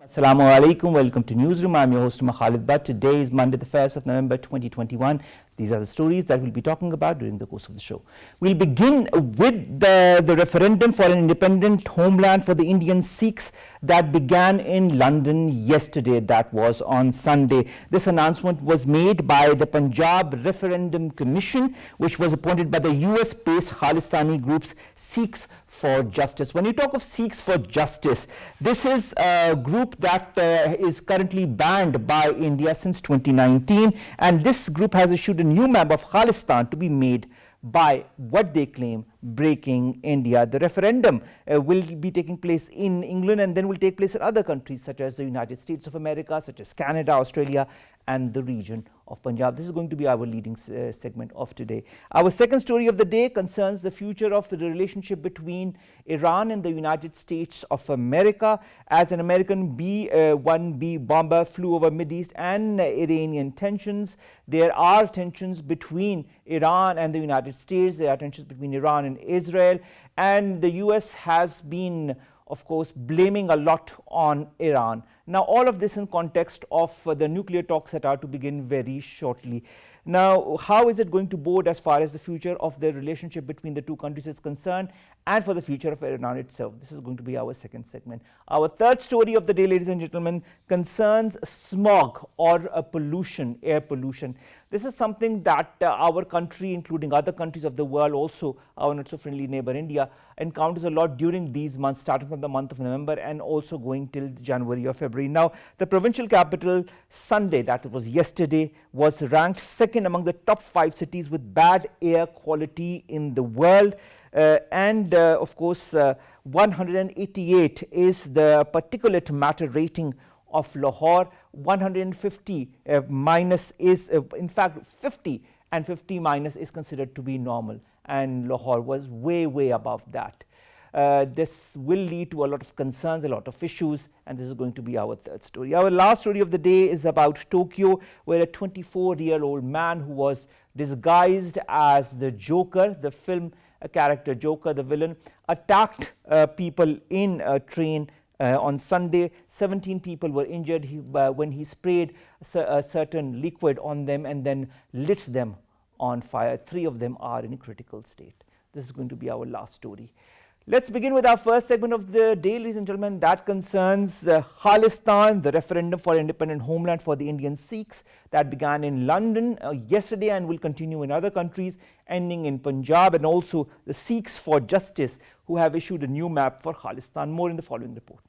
Assalamu alaikum, welcome to Newsroom. I'm your host Khalid, but today is Monday the 1st of November 2021. These are the stories that we'll be talking about during the course of the show. We'll begin with the referendum for an independent homeland for the Indian Sikhs that began in London yesterday, that was on Sunday. This announcement was made by the Punjab Referendum Commission, which was appointed by the US-based Khalistani groups Sikhs for Justice. When you talk of Sikhs for Justice, this is a group that is currently banned by India since 2019, and this group has issued a new map of Khalistan to be made by what they claim breaking India. The referendum will be taking place in England and then will take place in other countries such as the United States of America, such as Canada, Australia and the region of Punjab. This is going to be our leading segment of today. Our second story of the day concerns the future of the relationship between Iran and the United States of America, as an American B-1B bomber flew over Mideast and Iranian tensions. There are tensions between Iran and the United States. There are tensions between Iran and Israel, and the US has been, of course, blaming a lot on Iran. Now, all of this in context of the nuclear talks that are to begin very shortly. Now, how is it going to bode as far as the future of the relationship between the two countries is concerned, and for the future of Iran itself? This is going to be our second segment. Our third story of the day, ladies and gentlemen, concerns smog or pollution, air pollution. This is something that our country, including other countries of the world, also our not so friendly neighbor India, encounters a lot during these months, starting from the month of November and also going till January or February. Now, the provincial capital Sunday, that was yesterday, was ranked second among the top 5 cities with bad air quality in the world. Of course, 188 is the particulate matter rating of Lahore. 150 minus is in fact 50, and 50 minus is considered to be normal, and Lahore was way above that. This will lead to a lot of concerns, a lot of issues, and this is going to be our third story. Our last story of the day is about Tokyo, where a 24-year-old man who was disguised as the Joker, the film character Joker, the villain, attacked people in a train on Sunday. 17 people were injured when he sprayed a certain liquid on them and then lit them on fire. 3 of them are in a critical state. This is going to be our last story. Let's begin with our first segment of the day, ladies and gentlemen. That concerns Khalistan, the referendum for independent homeland for the Indian Sikhs that began in London yesterday and will continue in other countries, ending in Punjab, and also the Sikhs for Justice, who have issued a new map for Khalistan. More in the following report.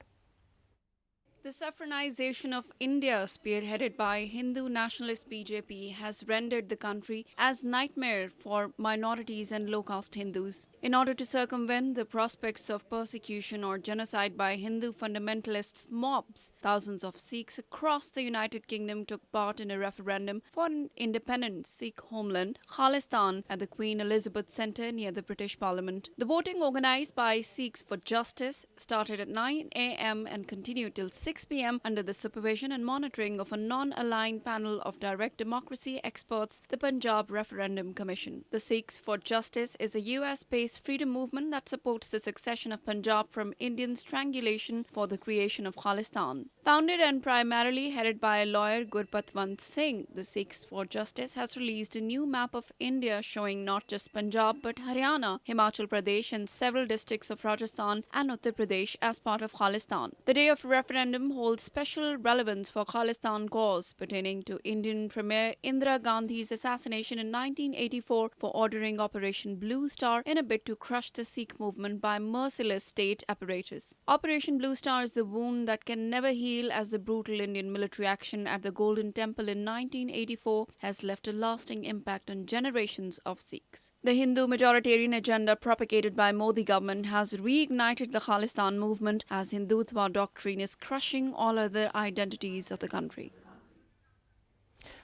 The saffronization of India, spearheaded by Hindu nationalist BJP, has rendered the country as nightmare for minorities and low-caste Hindus. In order to circumvent the prospects of persecution or genocide by Hindu fundamentalists mobs, thousands of Sikhs across the United Kingdom took part in a referendum for an independent Sikh homeland, Khalistan, at the Queen Elizabeth Centre near the British Parliament. The voting, organised by Sikhs for Justice, started at 9 a.m. and continued till 6 p.m. under the supervision and monitoring of a non-aligned panel of direct democracy experts, the Punjab Referendum Commission. The Sikhs for Justice is a US-based freedom movement that supports the succession of Punjab from Indian strangulation for the creation of Khalistan. Founded and primarily headed by lawyer Gurpatwant Singh, the Sikhs for Justice has released a new map of India showing not just Punjab but Haryana, Himachal Pradesh and several districts of Rajasthan and Uttar Pradesh as part of Khalistan. The day of referendum holds special relevance for Khalistan cause pertaining to Indian Premier Indira Gandhi's assassination in 1984 for ordering Operation Blue Star in a bid to crush the Sikh movement by merciless state apparatus. Operation Blue Star is the wound that can never heal, as the brutal Indian military action at the Golden Temple in 1984 has left a lasting impact on generations of Sikhs. The Hindu majoritarian agenda propagated by Modi government has reignited the Khalistan movement, as Hindutva doctrine is crushing all other identities of the country.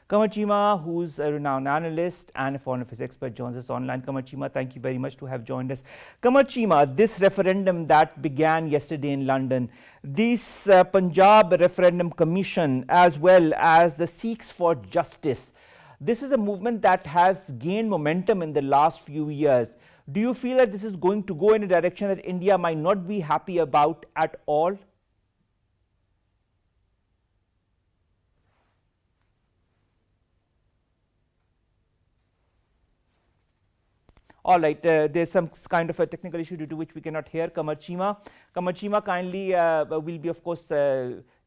Qamar Cheema, who's a renowned analyst and a foreign affairs expert, joins us online. Qamar Cheema, thank you very much to have joined us. Qamar Cheema, this referendum that began yesterday in London, this Punjab Referendum Commission, as well as the Sikhs for Justice, this is a movement that has gained momentum in the last few years. Do you feel that this is going to go in a direction that India might not be happy about at all? All right, there's some kind of a technical issue due to which we cannot hear Qamar Cheema. Qamar Cheema kindly will be, of course,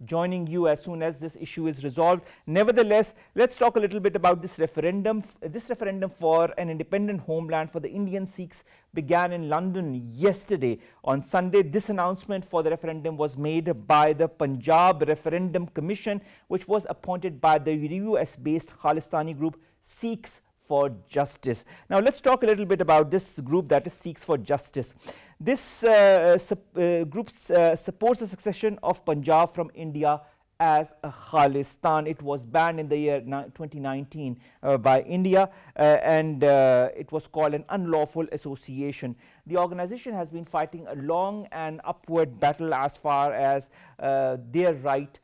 joining you as soon as this issue is resolved. Nevertheless, let's talk a little bit about this referendum. This referendum for an independent homeland for the Indian Sikhs began in London yesterday. On Sunday, this announcement for the referendum was made by the Punjab Referendum Commission, which was appointed by the US-based Khalistani group Sikhs for Justice. Now let's talk a little bit about this group, that is Sikhs for Justice. This group supports the succession of Punjab from India as a Khalistan. It was banned in the year 2019 by India and it was called an unlawful association. The organization has been fighting a long and upward battle as far as their right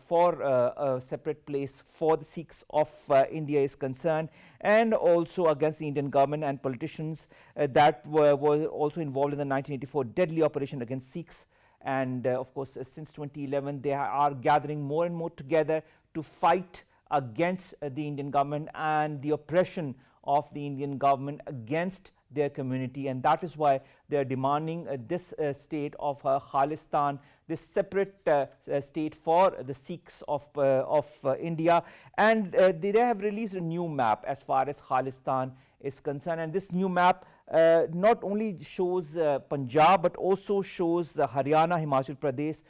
for a separate place for the Sikhs of India is concerned, and also against the Indian government and politicians that were also involved in the 1984 deadly operation against Sikhs. And of course, since 2011, they are gathering more and more together to fight against the Indian government and the oppression of the Indian government against their community, and that is why they are demanding this state of Khalistan, this separate state for the Sikhs of India. And they have released a new map as far as Khalistan is concerned, and this new map not only shows Punjab but also shows Haryana, Himachal Pradesh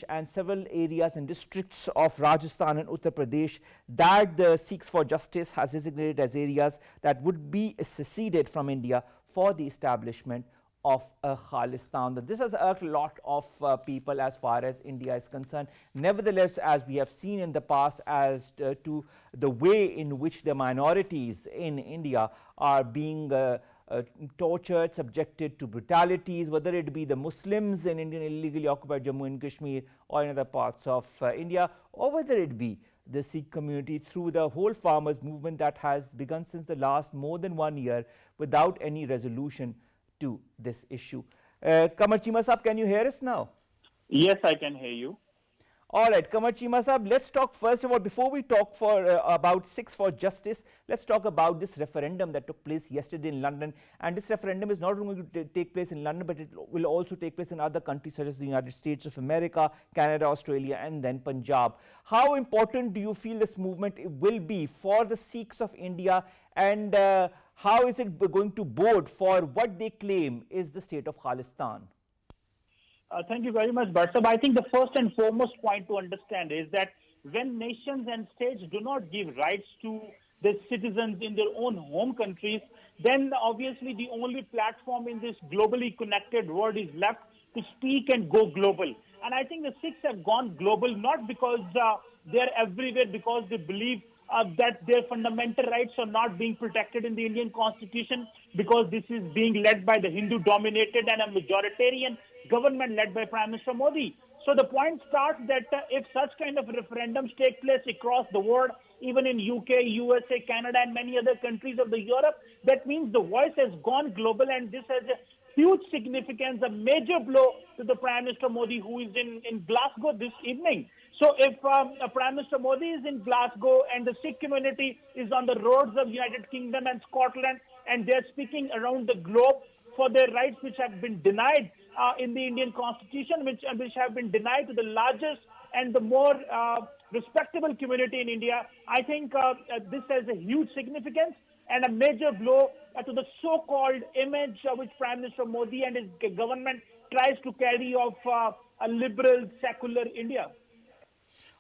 and several areas and districts of Rajasthan and Uttar Pradesh that the Sikhs for Justice has designated as areas that would be seceded from India for the establishment of a Khalistan. This has irked a lot of people as far as India is concerned. Nevertheless, as we have seen in the past as to the way in which the minorities in India are being tortured, subjected to brutalities, whether it be the Muslims in Indian illegally occupied Jammu and Kashmir or in other parts of India, or whether it be the Sikh community through the whole farmers movement that has begun since the last more than 1 year without any resolution to this issue. Qamar Cheema Sahab, can you hear us now? Yes, I can hear you. All right, Qamar Cheema Sahab, let's talk first of all, before we talk about Sikhs for Justice, let's talk about this referendum that took place yesterday in London. And this referendum is not only going to take place in London, but it will also take place in other countries such as the United States of America, Canada, Australia, and then Punjab. How important do you feel this movement will be for the Sikhs of India, and how is it going to bode for what they claim is the state of Khalistan? Thank you very much, Barsab. I think the first and foremost point to understand is that when nations and states do not give rights to their citizens in their own home countries, then obviously the only platform in this globally connected world is left to speak and go global. And I think the Sikhs have gone global not because they're everywhere, because they believe that their fundamental rights are not being protected in the Indian constitution, because this is being led by the Hindu-dominated and a majoritarian government led by Prime Minister Modi. So the point starts that if such kind of referendums take place across the world, even in UK, USA, Canada, and many other countries of the Europe, that means the voice has gone global, and this has a huge significance, a major blow to the Prime Minister Modi, who is in Glasgow this evening. So if Prime Minister Modi is in Glasgow and the Sikh community is on the roads of United Kingdom and Scotland, and they're speaking around the globe for their rights which have been denied in the Indian constitution, which have been denied to the largest and the more respectable community in India, I think this has a huge significance and a major blow to the so-called image which Prime Minister Modi and his government tries to carry of a liberal, secular India.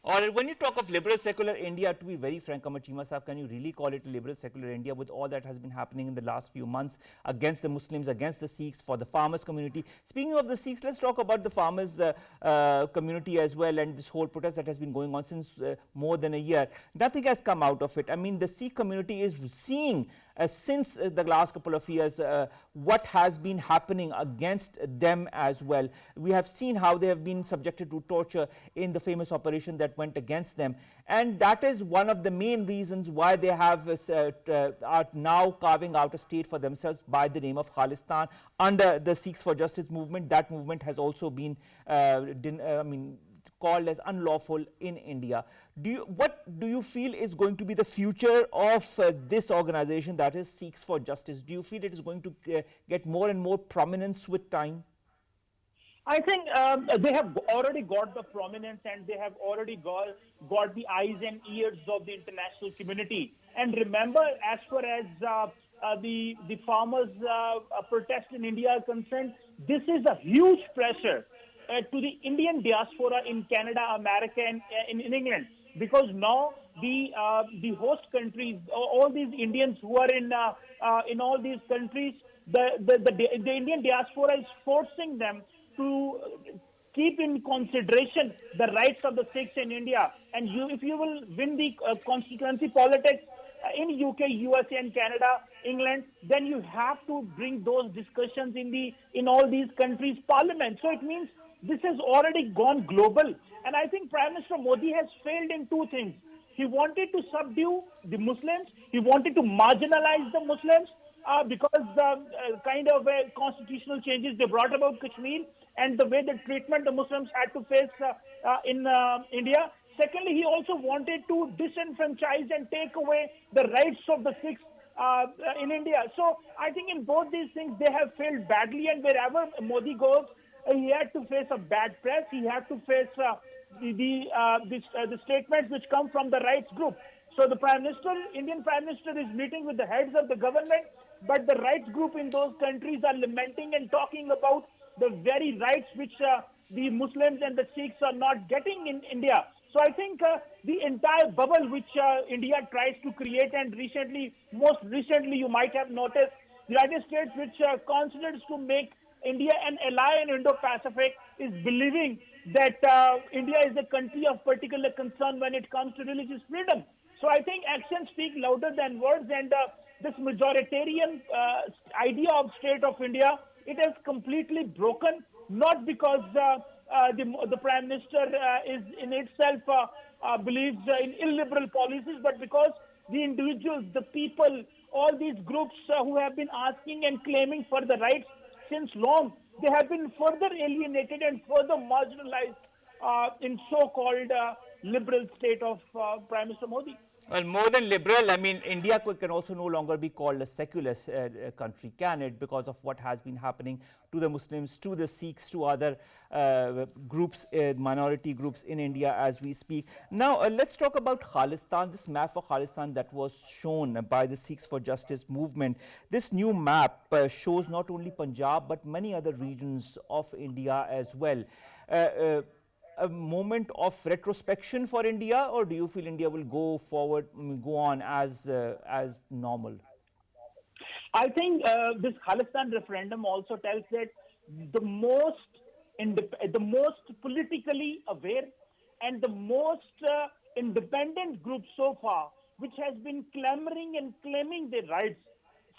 All right, when you talk of liberal secular India, to be very frank, Qamar Cheema Sahab, can you really call it a liberal secular India with all that has been happening in the last few months against the Muslims, against the Sikhs, for the farmers community? Speaking of the Sikhs, let's talk about the farmers community as well, and this whole protest that has been going on since more than a year. Nothing has come out of it. I mean, the Sikh community is seeing since the last couple of years what has been happening against them as well. We have seen how they have been subjected to torture in the famous operation that went against them, and that is one of the main reasons why they have are now carving out a state for themselves by the name of Khalistan under the Sikhs for Justice movement. That movement has also been called as unlawful in India. What do you feel is going to be the future of this organization, that is Sikhs for Justice? Do you feel it is going to get more and more prominence with time? I think they have already got the prominence, and they have already got the eyes and ears of the international community. And remember, as far as the farmers' protest in India are concerned, this is a huge pressure to the Indian diaspora in Canada, America, and in England, because now the host countries, all these Indians who are in all these countries, the Indian diaspora is forcing them to keep in consideration the rights of the Sikhs in India. And if you will win the constituency politics in UK, USA, and Canada, England, then you have to bring those discussions in all these countries' parliament. So it means this has already gone global. And I think Prime Minister Modi has failed in two things. He wanted to subdue the Muslims. He wanted to marginalize the Muslims because the kind of constitutional changes they brought about Kashmir and the way the treatment the Muslims had to face in India. Secondly, he also wanted to disenfranchise and take away the rights of the Sikhs in India. So I think in both these things they have failed badly, and wherever Modi goes, he had to face a bad press. He had to face the statements which come from the rights group. So the Indian Prime Minister is meeting with the heads of the government, but the rights group in those countries are lamenting and talking about the very rights which the Muslims and the Sikhs are not getting in India. So I think the entire bubble which India tries to create, and most recently you might have noticed, the United States, which considers to make India an ally in Indo-Pacific, is believing that India is a country of particular concern when it comes to religious freedom. So I think actions speak louder than words, and this majoritarian idea of state of India, it has completely broken, not because the Prime Minister is in itself believes in illiberal policies, but because the individuals, the people, all these groups who have been asking and claiming for the rights since long, they have been further alienated and further marginalized in so-called liberal state of Prime Minister Modi. Well, more than liberal, I mean, India can also no longer be called a secular country, can it? Because of what has been happening to the Muslims, to the Sikhs, to other groups, minority groups in India as we speak. Now, let's talk about Khalistan, this map for Khalistan that was shown by the Sikhs for Justice movement. This new map shows not only Punjab, but many other regions of India as well. A moment of retrospection for India, or do you feel India will go forward, go on as normal? I think this Khalistan referendum also tells that the most politically aware and the most independent group so far, which has been clamoring and claiming their rights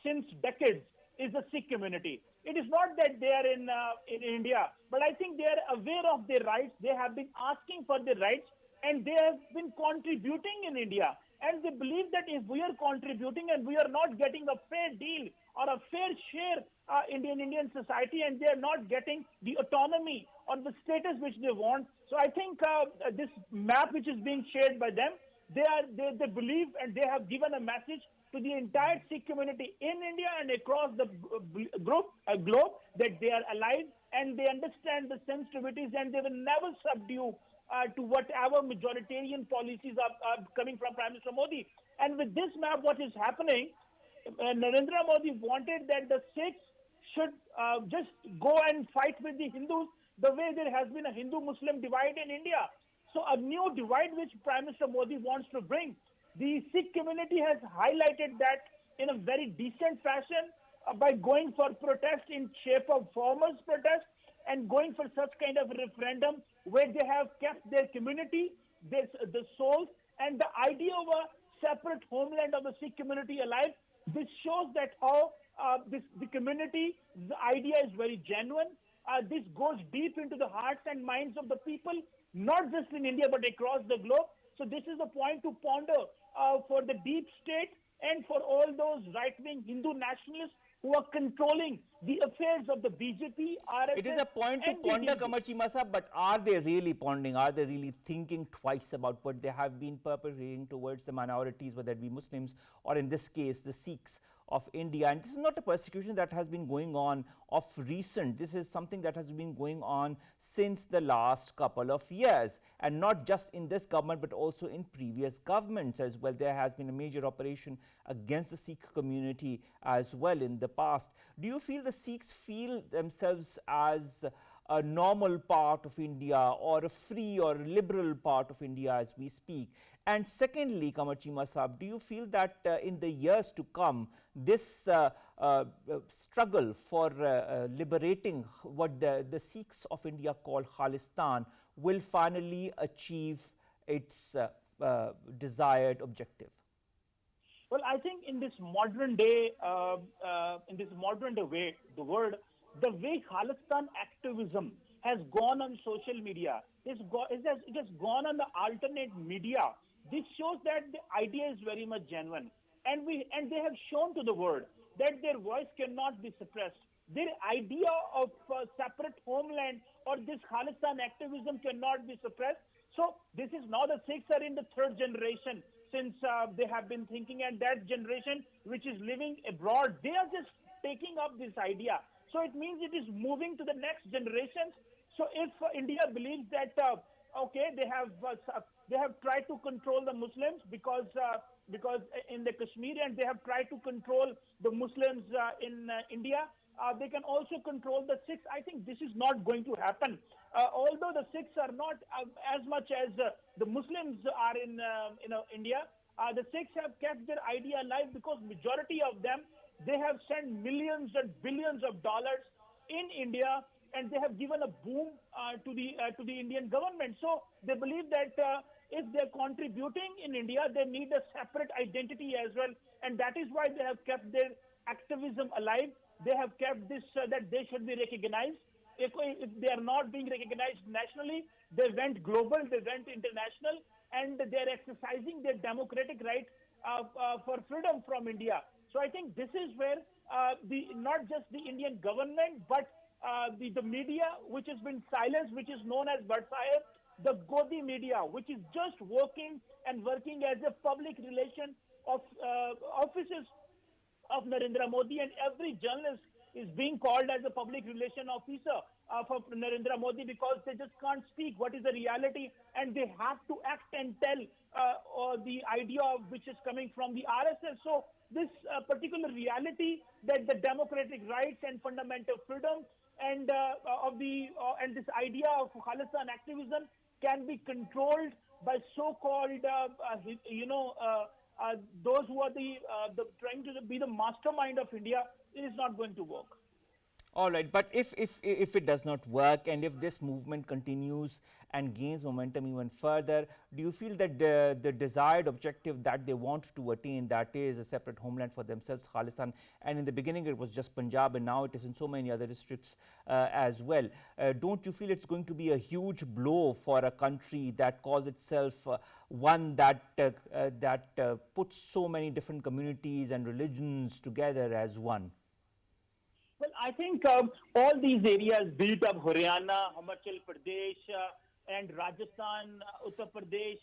since decades, is the Sikh community. It is not that they are in India, but I think they are aware of their rights. They have been asking for their rights, and they have been contributing in India. And they believe that if we are contributing and we are not getting a fair deal or a fair share in Indian society, and they are not getting the autonomy or the status which they want. So I think this map which is being shared by them, they believe, and they have given a message to the entire Sikh community in India and across the globe that they are alive and they understand the sensitivities, and they will never subdue to whatever majoritarian policies are coming from Prime Minister Modi. And with this map, what is happening, Narendra Modi wanted that the Sikhs should just go and fight with the Hindus the way there has been a Hindu-Muslim divide in India. So a new divide which Prime Minister Modi wants to bring. The Sikh community has highlighted that in a very decent fashion by going for protest in shape of farmers' protest and going for such kind of referendum where they have kept their community, the souls, and the idea of a separate homeland of the Sikh community alive. This shows that how the community, the idea is very genuine. This goes deep into the hearts and minds of the people, not just in India but across the globe. So this is a point to ponder for the deep state and for all those right-wing Hindu nationalists who are controlling the affairs of the BJP, It is a RSS point to and ponder, TDMK. Qamar Cheema Sahab, but are they really pondering? Are they really thinking twice about what they have been perpetrating towards the minorities, whether it be Muslims or in this case the Sikhs of India? And this is not a persecution that has been going on of recent. This is something that has been going on since the last couple of years, and not just in this government but also in previous governments as well. There has been a major operation against the Sikh community as well in the past. Do you feel the Sikhs feel themselves as a normal part of India or a free or liberal part of India as we speak? And secondly, Qamar Cheema Sahab, do you feel that in the years to come, this struggle for liberating what the Sikhs of India call Khalistan will finally achieve its desired objective? Well, I think in this modern day, way, the way Khalistan activism has gone on social media, it has gone on the alternate media. This shows that the idea is very much genuine, and they have shown to the world that their voice cannot be suppressed. Their idea of separate homeland or this Khalistan activism cannot be suppressed. So this is now the Sikhs are in the third generation since they have been thinking, and that generation which is living abroad, they are just taking up this idea. So it means it is moving to the next generations. So if India believes that they have tried to control the Muslims because in the Kashmir, and they have tried to control the Muslims in India, they can also control the Sikhs. I think this is not going to happen. Although the Sikhs are not as much as the Muslims are in India, the Sikhs have kept their idea alive because majority of them, they have sent millions and billions of dollars in India, and they have given a boom to the Indian government. So they believe that if they're contributing in India, they need a separate identity as well, and that is why they have kept their activism alive. They have kept this that they should be recognized. If they are not being recognized nationally, they went global, they went international, and they are exercising their democratic right for freedom from India. So I think this is where not just the Indian government, but the media, which has been silenced, which is known as Badsaheb, the Godi media, which is just working as a public relation of offices of Narendra Modi, and every journalist is being called as a public relation officer for Narendra Modi because they just can't speak what is the reality, and they have to act and tell the idea of which is coming from the RSS. So this particular reality that the democratic rights and fundamental freedom and and this idea of Khalistan activism can be controlled by so-called those who are trying to be the mastermind of India, it is not going to work. All right, but if it does not work, and if this movement continues and gains momentum even further, do you feel that the desired objective that they want to attain, that is a separate homeland for themselves, Khalistan, and in the beginning it was just Punjab and now it is in so many other districts as well, don't you feel it's going to be a huge blow for a country that calls itself one that puts so many different communities and religions together as one? Well, I think all these areas, be it of Haryana, Himachal Pradesh, and Rajasthan, Uttar Pradesh,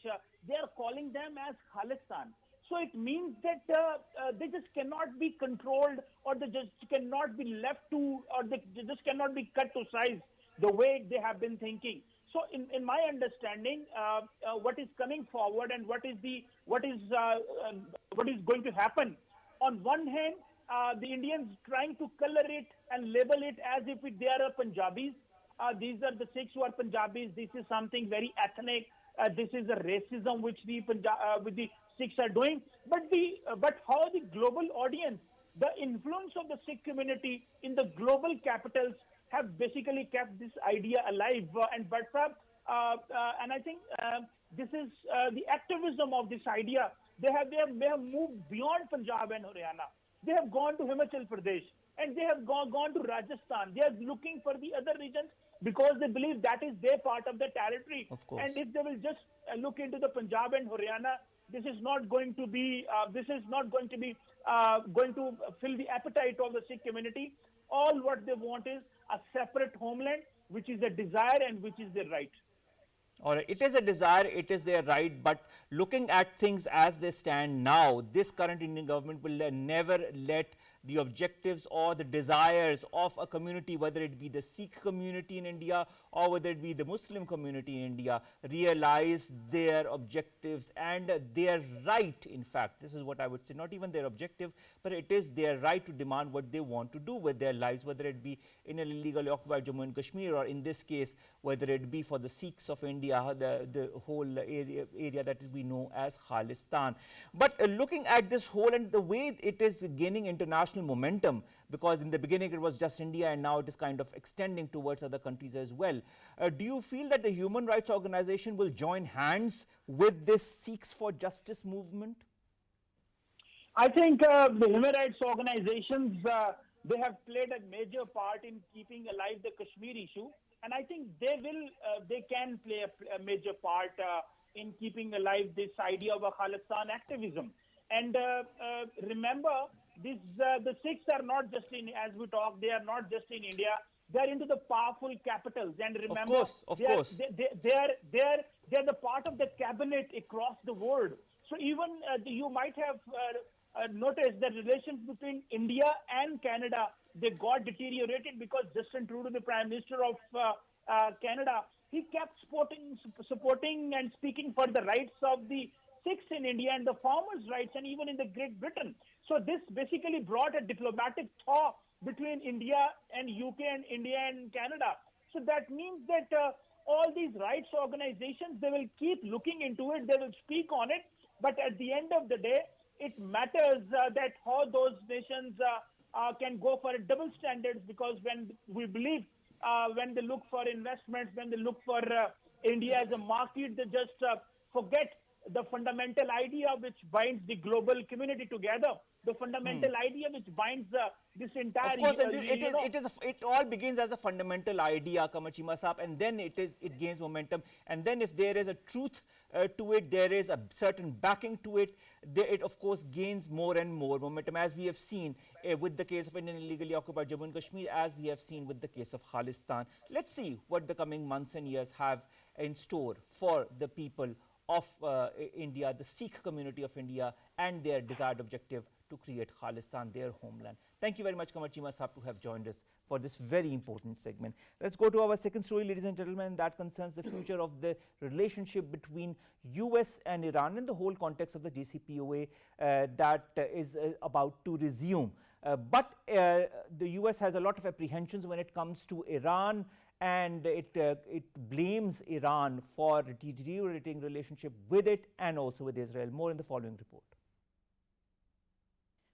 they are calling them as Khalistan. So it means that they just cannot be controlled, or they just cannot be left to, or they just cannot be cut to size the way they have been thinking. So in my understanding, what is coming forward and what is going to happen, on one hand, the Indians trying to color it and label it as if they are Punjabis. These are the Sikhs who are Punjabis. This is something very ethnic. This is a racism which the Sikhs are doing. But how the global audience, the influence of the Sikh community in the global capitals have basically kept this idea alive. And I think this is the activism of this idea. They have moved beyond Punjab and Haryana. They have gone to Himachal Pradesh, and they have gone to Rajasthan. They are looking for the other regions because they believe that is their part of the territory. Of course. And if they will just look into the Punjab and Haryana, this is not going to be going to fill the appetite of the Sikh community. All what they want is a separate homeland, which is a desire and which is their right. All right, it is a desire, it is their right, but looking at things as they stand now, this current Indian government will never let the objectives or the desires of a community, whether it be the Sikh community in India or whether it be the Muslim community in India, realize their objectives and their right. In fact, this is what I would say, not even their objective, but it is their right to demand what they want to do with their lives, whether it be in an illegally occupied Jammu and Kashmir, or in this case, whether it be for the Sikhs of India, the whole area that we know as Khalistan. But looking at this whole and the way it is gaining international momentum, because in the beginning it was just India and now it is kind of extending towards other countries as well. Do you feel that the human rights organization will join hands with this Sikhs for Justice movement? I think the human rights organizations, they have played a major part in keeping alive the Kashmir issue. And I think they can play a major part in keeping alive this idea of a Khalistan activism. And remember, the Sikhs are not just in, as we talk, they are not just in India. They are into the powerful capitals. And remember, of course. They're the part of the cabinet across the world. So even you might have noticed that relations between India and Canada, they got deteriorated because Justin Trudeau, the Prime Minister of Canada, he kept supporting and speaking for the rights of the Sikhs in India and the farmers' rights, and even in the Great Britain. So this basically brought a diplomatic thaw between India and UK and India and Canada. So that means that all these rights organizations, they will keep looking into it, they will speak on it, but at the end of the day, it matters that how those nations can go for double standards, because when we believe, when they look for investments, when they look for India as a market, they just forget the fundamental idea which binds the global community together, the fundamental idea which binds this entire... Of course, and it all begins as a fundamental idea, Cheema Saab, and then it gains momentum. And then if there is a truth to it, there is a certain backing to it, it of course gains more and more momentum, as we have seen with the case of Indian illegally occupied Jammu and Kashmir, as we have seen with the case of Khalistan. Let's see what the coming months and years have in store for the people of India, the Sikh community of India, and their desired objective to create Khalistan, their homeland. Thank you very much, Cheema Saab, to have joined us for this very important segment. Let's go to our second story, ladies and gentlemen, that concerns the future of the relationship between US and Iran in the whole context of the JCPOA that is about to resume. But the US has a lot of apprehensions when it comes to Iran, and it blames Iran for deteriorating relationship with it and also with Israel. More in the following report.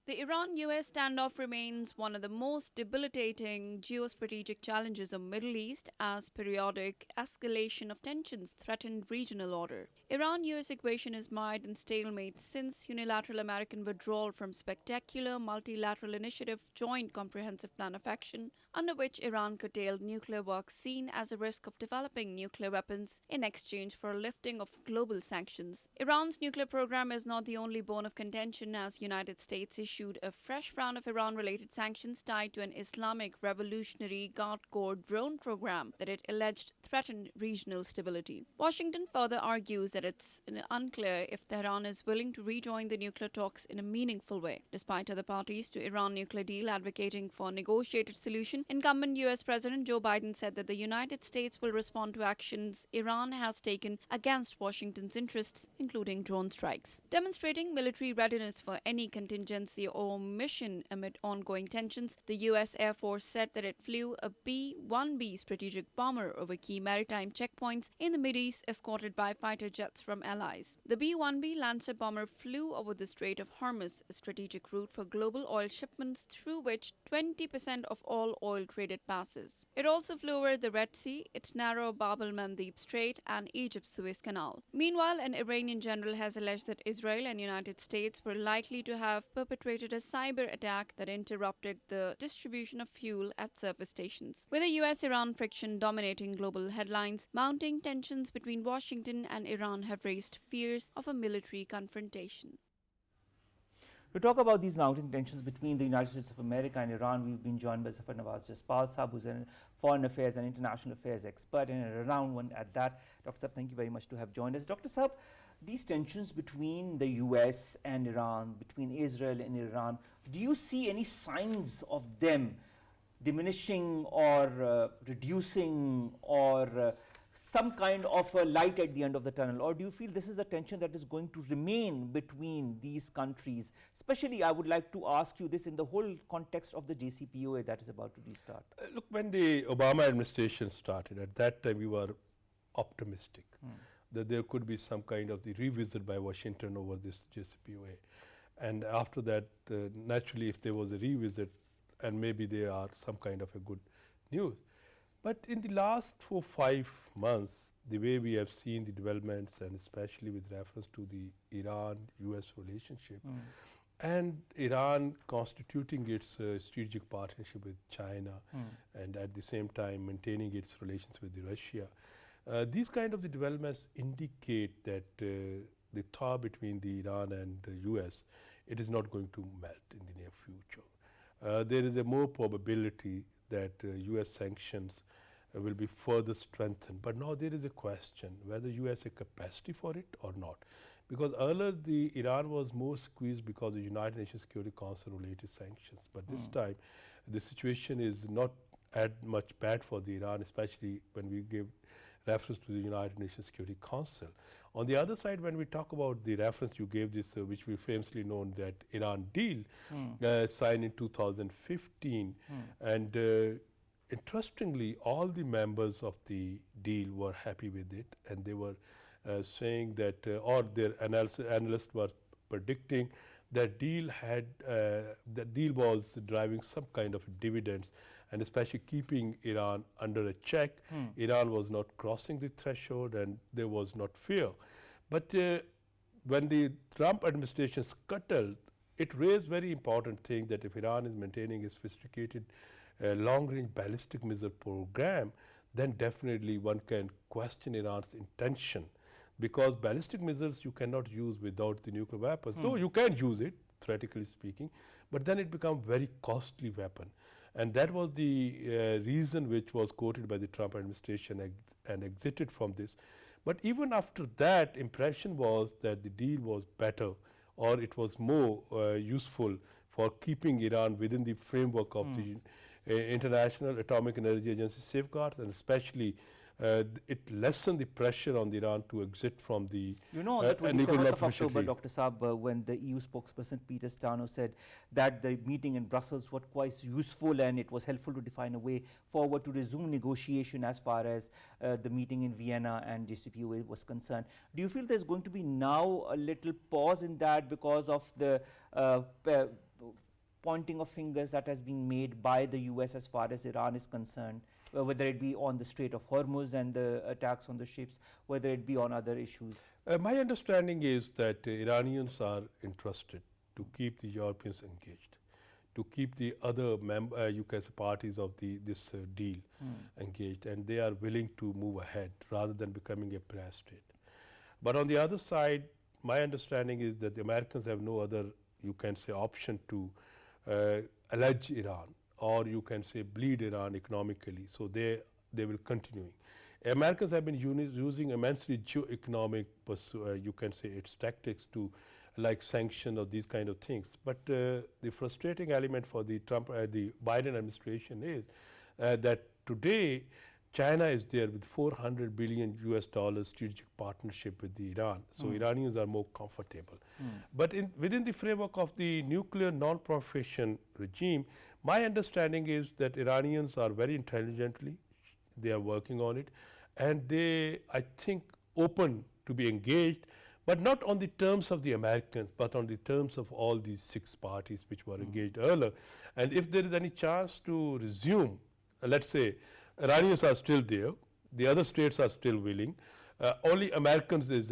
The Iran-US standoff remains one of the most debilitating geostrategic challenges of the Middle East as periodic escalation of tensions threaten regional order. Iran-US equation is mired in stalemate since unilateral American withdrawal from spectacular multilateral initiative Joint Comprehensive Plan of Action, under which Iran curtailed nuclear work seen as a risk of developing nuclear weapons in exchange for a lifting of global sanctions. Iran's nuclear program is not the only bone of contention, as United States issued a fresh round of Iran-related sanctions tied to an Islamic Revolutionary Guard Corps drone program that it alleged threatened regional stability. Washington further argues that it's unclear if Tehran is willing to rejoin the nuclear talks in a meaningful way. Despite other parties to Iran nuclear deal advocating for a negotiated solution, incumbent U.S. President Joe Biden said that the United States will respond to actions Iran has taken against Washington's interests, including drone strikes. Demonstrating military readiness for any contingency or mission amid ongoing tensions, the U.S. Air Force said that it flew a B-1B strategic bomber over key maritime checkpoints in the Mideast, escorted by fighter jets from allies. The B-1B Lancer bomber flew over the Strait of Hormuz, a strategic route for global oil shipments through which 20% of all oil traded passes. It also flew over the Red Sea, its narrow Bab el-Mandeb Strait, and Egypt's Suez Canal. Meanwhile, an Iranian general has alleged that Israel and United States were likely to have perpetrated a cyber attack that interrupted the distribution of fuel at service stations. With the US-Iran friction dominating global headlines, mounting tensions between Washington and Iran have raised fears of a military confrontation. To talk about these mounting tensions between the United States of America and Iran, we've been joined by Zafar Nawaz Jaspal Sahab, who's a foreign affairs and international affairs expert and a renowned one at that. Dr. Sahab, thank you very much to have joined us. Dr. Sahab, these tensions between the US and Iran, between Israel and Iran, do you see any signs of them diminishing or reducing or some kind of a light at the end of the tunnel, or do you feel this is a tension that is going to remain between these countries? Especially, I would like to ask you this in the whole context of the JCPOA that is about to restart. Look, when the Obama administration started, at that time we were optimistic that there could be some kind of the revisit by Washington over this JCPOA. And after that, naturally, if there was a revisit, and maybe there are some kind of a good news. But in the last 4 or 5 months, the way we have seen the developments, and especially with reference to the Iran-US relationship, and Iran constituting its strategic partnership with China, and at the same time maintaining its relations with Russia, these kind of the developments indicate that the thaw between the Iran and the US, it is not going to melt in the near future. There is a more probability that US sanctions will be further strengthened. But now there is a question whether US has a capacity for it or not. Because earlier the Iran was more squeezed because of the United Nations Security Council related sanctions. But this time the situation is not as much bad for the Iran, especially when we give reference to the United Nations Security Council. On the other side, when we talk about the reference you gave this, which we famously known that Iran deal signed in 2015, and interestingly, all the members of the deal were happy with it, and they were saying that, or their analysts were predicting that deal was driving some kind of dividends, and especially keeping Iran under a check. Iran was not crossing the threshold, and there was not fear. But when the Trump administration scuttled, it raised very important thing that if Iran is maintaining its sophisticated long-range ballistic missile program, then definitely one can question Iran's intention, because ballistic missiles you cannot use without the nuclear weapons. Though you can use it, theoretically speaking, but then it becomes very costly weapon. And that was the reason which was quoted by the Trump administration and exited from this. But even after that, impression was that the deal was better, or it was more useful for keeping Iran within the framework of the International Atomic Energy Agency safeguards, and especially it lessened the pressure on Iran to exit from the on the 27th of October, Dr. Saab, when the EU spokesperson Peter Stano said that the meeting in Brussels was quite useful and it was helpful to define a way forward to resume negotiation as far as the meeting in Vienna and JCPOA was concerned. Do you feel there's going to be now a little pause in that because of the pointing of fingers that has been made by the US as far as Iran is concerned, whether it be on the Strait of Hormuz and the attacks on the ships, whether it be on other issues? My understanding is that Iranians are interested to keep the Europeans engaged, to keep the other parties of this deal engaged, and they are willing to move ahead rather than becoming a prey state. But on the other side, my understanding is that the Americans have no other, option to allege Iran, or bleed Iran economically. So they will continue. Americans have been using immensely geo-economic, its tactics to like sanction or these kind of things. But the frustrating element for the Biden administration is that today China is there with $400 billion US strategic partnership with the Iran. So Iranians are more comfortable. But within the framework of the nuclear non-proliferation regime, my understanding is that Iranians are very intelligently, they are working on it, and they, I think, open to be engaged, but not on the terms of the Americans, but on the terms of all these 6 parties which were engaged earlier. And if there is any chance to resume, let's say, Iranians are still there, the other states are still willing, only Americans is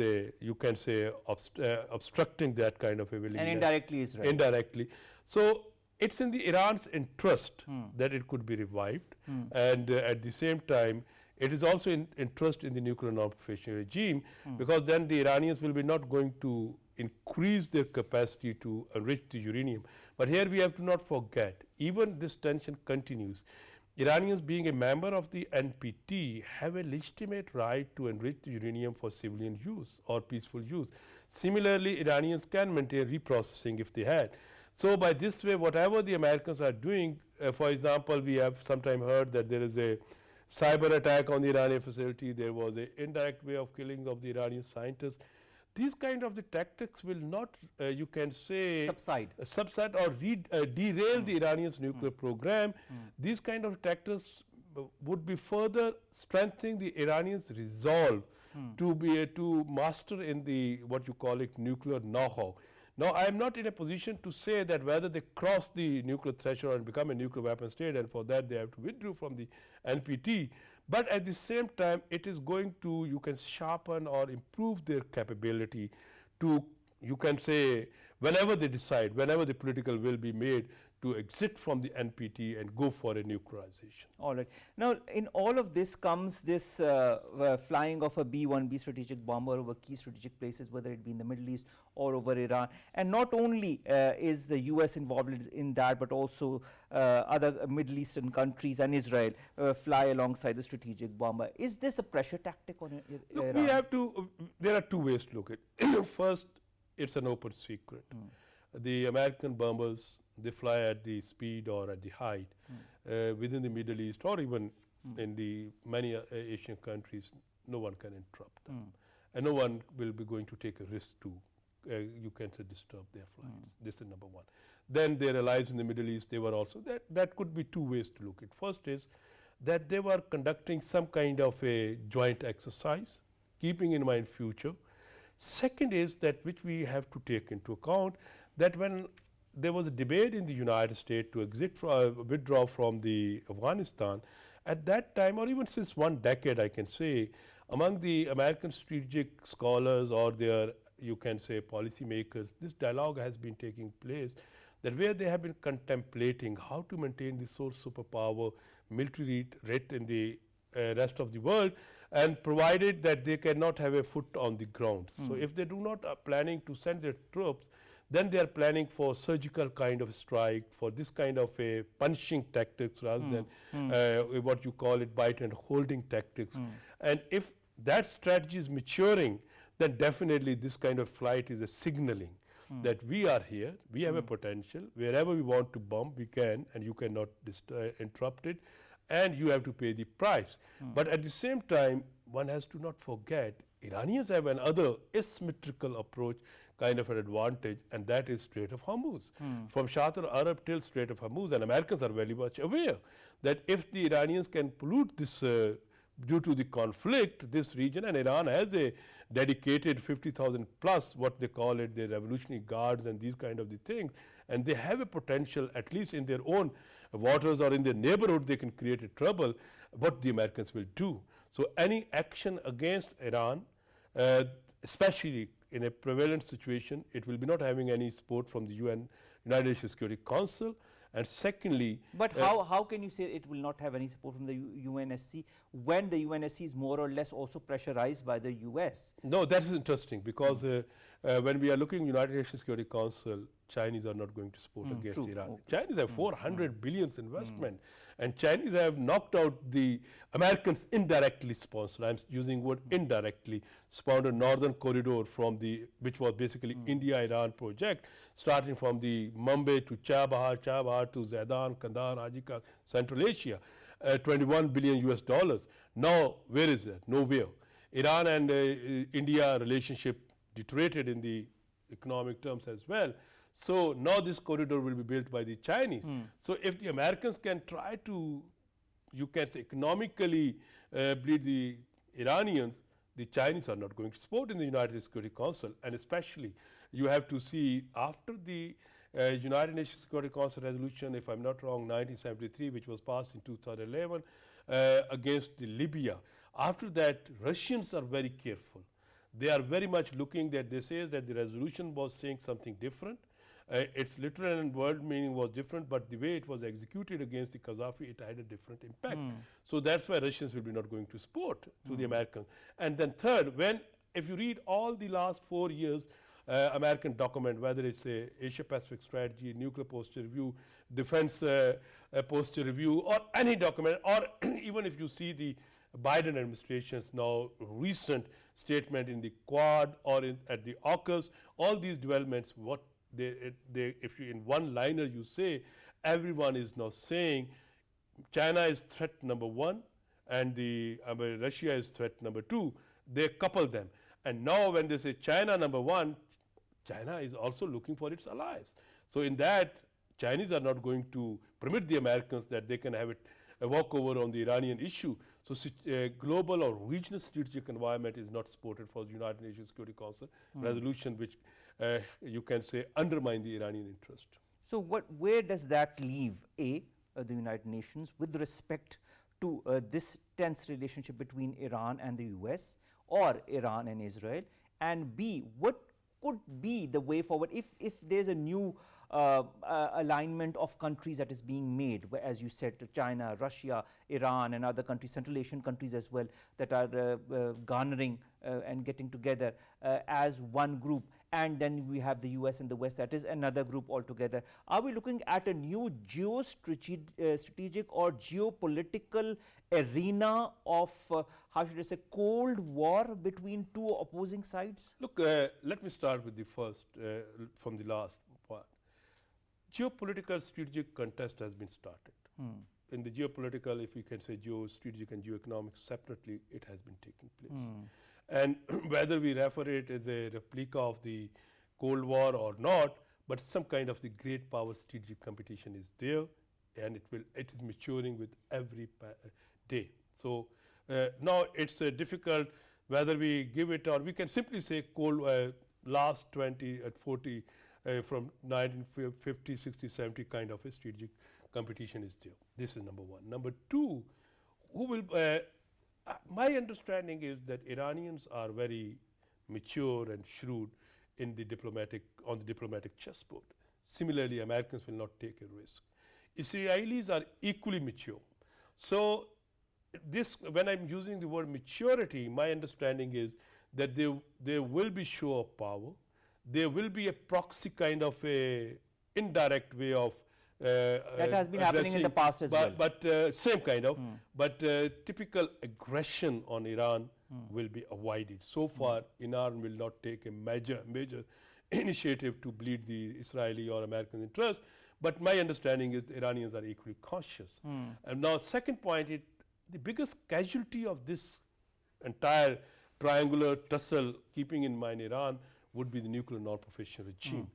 obstructing that kind of a willingness. And indirectly Israel. Indirectly. So it's in the Iran's interest that it could be revived, and at the same time it is also in interest in the nuclear non-proliferation regime, because then the Iranians will be not going to increase their capacity to enrich the uranium. But here we have to not forget, even this tension continues. Iranians, being a member of the NPT, have a legitimate right to enrich the uranium for civilian use or peaceful use. Similarly, Iranians can maintain reprocessing if they had. So by this way, whatever the Americans are doing, for example, we have sometime heard that there is a cyber attack on the Iranian facility, there was an indirect way of killing of the Iranian scientists. These kind of the tactics will not, you can say, subside or derail the Iranians' nuclear program. These kind of tactics would be further strengthening the Iranians' resolve to master in the what you call it nuclear know-how. Now, I am not in a position to say that whether they cross the nuclear threshold and become a nuclear weapon state, and for that they have to withdraw from the NPT. But at the same time, it is going to, you can sharpen or improve their capability to, you can say, whenever they decide, whenever the political will be made to exit from the NPT and go for a nuclearization. All right. Now, in all of this comes this flying of a B-1B strategic bomber over key strategic places, whether it be in the Middle East or over Iran. And not only is the US involved in that, but also other Middle Eastern countries and Israel fly alongside the strategic bomber. Is this a pressure tactic on Iran? We have to, there are two ways to look at it. First, it's an open secret. The American bombers, they fly at the speed or at the height within the Middle East or even in the many Asian countries. No one can interrupt them, and no one will be going to take a risk to you can say disturb their flights. This is number one. Then their allies in the Middle East, they were also that could be two ways to look at. First is that they were conducting some kind of a joint exercise, keeping in mind future. Second is that which we have to take into account, that when there was a debate in the United States to withdraw from the Afghanistan, at that time or even since one decade I can say, among the American strategic scholars or their, you can say, policy makers, this dialogue has been taking place, that where they have been contemplating how to maintain the sole superpower military rate in the rest of the world, and provided that they cannot have a foot on the ground. So if they do not are planning to send their troops, then they are planning for surgical kind of strike, for this kind of a punishing tactics rather than what you call it bite and holding tactics. And if that strategy is maturing, then definitely this kind of flight is a signaling that we are here, we have a potential, wherever we want to bomb we can, and you cannot interrupt it, and you have to pay the price. But at the same time, one has to not forget, Iranians have another asymmetrical approach kind of an advantage, and that is Strait of Hormuz. From Shat al-Arab till Strait of Hormuz, and Americans are very much aware that if the Iranians can pollute this due to the conflict, this region, and Iran has a dedicated 50,000 plus what they call it, the revolutionary guards and these kind of the things, and they have a potential, at least in their own waters or in their neighborhood, they can create a trouble, what the Americans will do. So any action against Iran, especially in a prevalent situation, it will be not having any support from the United Nations Security Council. And secondly, but how can you say it will not have any support from the UNSC when the UNSC is more or less also pressurized by the US? No, that is interesting, because when we are looking United Nations Security Council, Chinese are not going to support against Iran. Okay. Chinese have 400 billions investment, and Chinese have knocked out the Americans indirectly sponsored. I'm using word indirectly sponsored Northern Corridor from the, which was basically India-Iran project, starting from the Mumbai to Chabahar, Chabahar to Zaidan, Kandahar, Ajika, Central Asia, 21 billion US dollars. Now, where is that? Nowhere. Iran and India relationship deteriorated in the economic terms as well. So now this corridor will be built by the Chinese. So if the Americans can try to, you can say, economically bleed the Iranians, the Chinese are not going to support in the United Security Council. And especially you have to see after the United Nations Security Council resolution, if I'm not wrong, 1973, which was passed in 2011 against the Libya. After that, Russians are very careful. They are very much looking that they say that the resolution was saying something different. Its literal and word meaning was different, but the way it was executed against the Gaddafi, it had a different impact. So that's why Russians will be not going to support to the Americans. And then third, if you read all the last 4 years, American document, whether it's a Asia-Pacific strategy, nuclear posture review, defense posture review, or any document, or even if you see the Biden administration's now recent statement in the Quad or at the AUKUS, all these developments, what if you in one liner you say, everyone is now saying China is threat number one and Russia is threat number two. They couple them. And now when they say China number one, China is also looking for its allies. So in that, Chinese are not going to permit the Americans that they can have a walkover on the Iranian issue. So global or regional strategic environment is not supported for the United Nations Security Council resolution, which you can say undermine the Iranian interest. So where does that leave the United Nations with respect to this tense relationship between Iran and the US or Iran and Israel, and B, what could be the way forward if there's a new alignment of countries that is being made, as you said, China, Russia, Iran and other countries, Central Asian countries as well, that are garnering and getting together as one group, and then we have the US and the West, that is another group altogether. Are we looking at a new geostrategic or geopolitical arena of, how should I say, Cold War between two opposing sides? Look, let me start with the first, from the last part. Geopolitical strategic contest has been started. In the geopolitical, if you can say geostrategic and geoeconomic separately, it has been taking place. And whether we refer it as a replica of the Cold War or not, but some kind of the great power strategic competition is there, and it is maturing with every day. So now it's difficult whether we give it, or we can simply say last 20 at 40 from 1950, 60, 70 kind of a strategic competition is there. This is number one. Number two, who will my understanding is that Iranians are very mature and shrewd in the on the diplomatic chessboard. Similarly, Americans will not take a risk. Israelis are equally mature. So this, when I'm using the word maturity, my understanding is that there will be show of power. There will be a proxy kind of a indirect way of that has been happening in the past as well. But same kind of, but typical aggression on Iran will be avoided. So far, Iran will not take a major initiative to bleed the Israeli or American interest. But my understanding is the Iranians are equally cautious. And now, second point, the biggest casualty of this entire triangular tussle, keeping in mind Iran, would be the nuclear non-proliferation regime.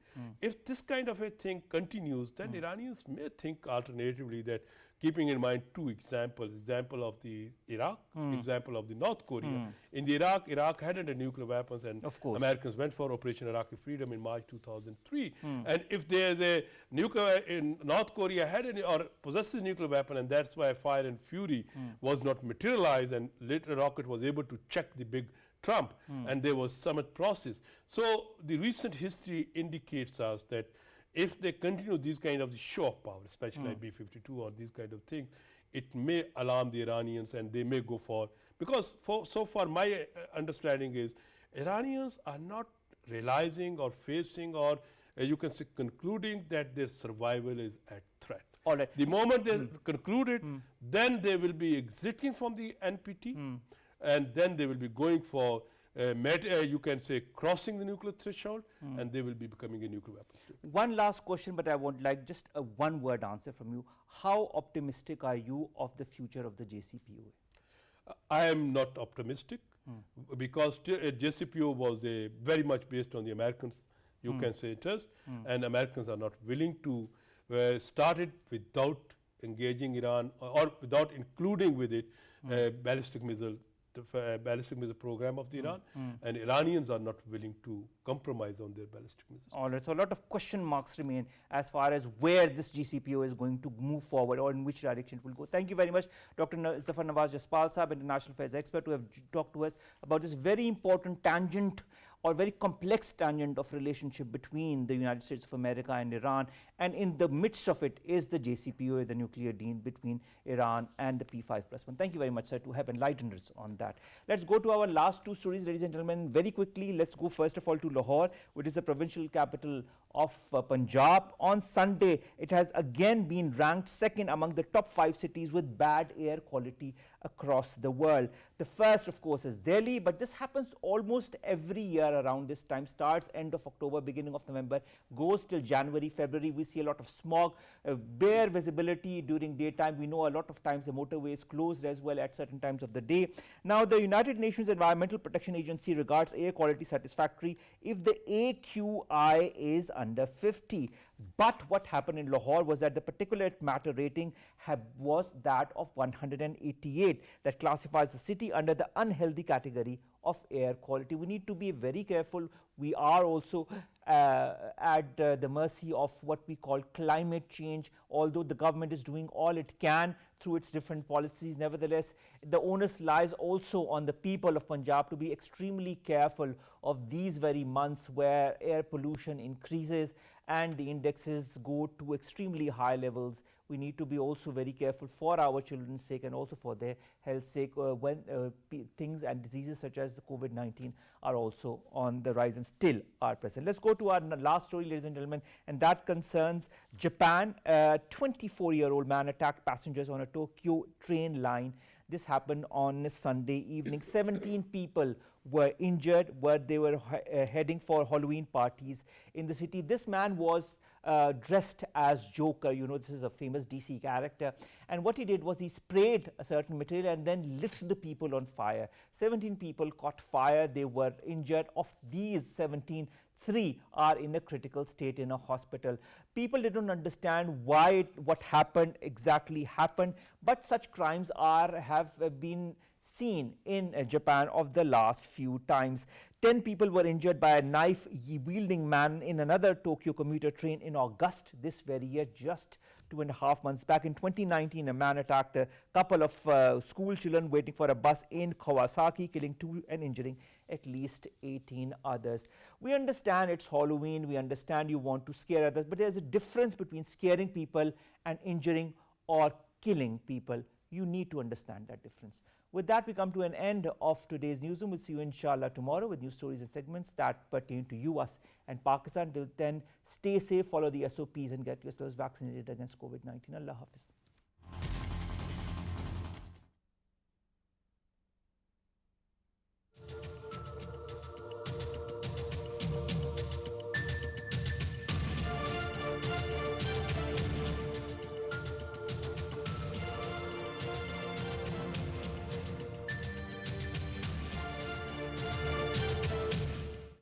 If this kind of a thing continues, then Iranians may think alternatively that, keeping in mind two examples, example of the Iraq, example of the North Korea. In the Iraq hadn't had nuclear weapons, and Americans went for Operation Iraqi Freedom in March 2003. And if there's a nuclear in North Korea had or possesses nuclear weapon, and that's why Fire and Fury was not materialized, and later rocket was able to check the big Trump, and there was summit process. So the recent history indicates us that if they continue these kind of the show of power, especially like B-52 or these kind of things, it may alarm the Iranians, and they may go for, because so far my understanding is Iranians are not realizing or facing or you can say concluding that their survival is at threat. All right. The moment they conclude it, then they will be exiting from the NPT, and then they will be going for you can say crossing the nuclear threshold, and they will be becoming a nuclear weapon state. One last question, but I would like just a one-word answer from you. How optimistic are you of the future of the JCPOA? I am not optimistic because JCPOA was very much based on the Americans, you can say interest, and Americans are not willing to start it without engaging Iran or without including with it ballistic missile program of the Iran, and Iranians are not willing to compromise on their ballistic missiles. All right, so a lot of question marks remain as far as where this GCPO is going to move forward or in which direction it will go. Thank you very much, Dr. Zafar Nawaz Jaspal Sahab, international affairs expert, who have talked to us about this very important tangent or very complex tangent of relationship between the United States of America and Iran, and in the midst of it is the JCPOA, the nuclear deal between Iran and the P5+1. Thank you very much, sir, to have enlightened us on that. Let's go to our last two stories, ladies and gentlemen, very quickly. Let's go first of all to Lahore, which is the provincial capital of Punjab. On Sunday, it has again been ranked second among the top 5 cities with bad air quality across the world. The first, of course, is Delhi, but this happens almost every year around this time. Starts end of October, beginning of November, goes till January, February. We see a lot of smog, bare visibility during daytime. We know a lot of times the motorway is closed as well at certain times of the day. Now, the United Nations Environmental Protection Agency regards air quality satisfactory if the AQI is under 50. But what happened in Lahore was that the particulate matter rating was that of 188. That classifies the city under the unhealthy category of air quality. We need to be very careful. We are also at the mercy of what we call climate change. Although the government is doing all it can through its different policies, nevertheless, the onus lies also on the people of Punjab to be extremely careful of these very months where air pollution increases and the indexes go to extremely high levels. We need to be also very careful for our children's sake and also for their health's sake when things and diseases such as the COVID-19 are also on the rise and still are present. Let's go to our last story, ladies and gentlemen, and that concerns Japan. A 24-year-old man attacked passengers on a Tokyo train line. This happened on Sunday evening. 17 people were injured where they were heading for Halloween parties in the city. This man was dressed as Joker. You know, this is a famous DC character. And what he did was he sprayed a certain material and then lit the people on fire. 17 people caught fire. They were injured. Of these 17, 3 are in a critical state in a hospital. People didn't understand why what happened exactly happened, but such crimes have been seen in Japan of the last few times. 10 people were injured by a knife-wielding man in another Tokyo commuter train in August this very year, just 2.5 months back. In 2019, a man attacked a couple of school children waiting for a bus in Kawasaki, killing 2 and injuring at least 18 others. We understand it's Halloween, we understand you want to scare others, but there's a difference between scaring people and injuring or killing people. You need to understand that difference. With that, we come to an end of today's newsroom. We'll see you inshallah tomorrow with news stories and segments that pertain to you, us and Pakistan. Till then, stay safe, follow the SOPs and get yourselves vaccinated against COVID-19. Allah Hafiz.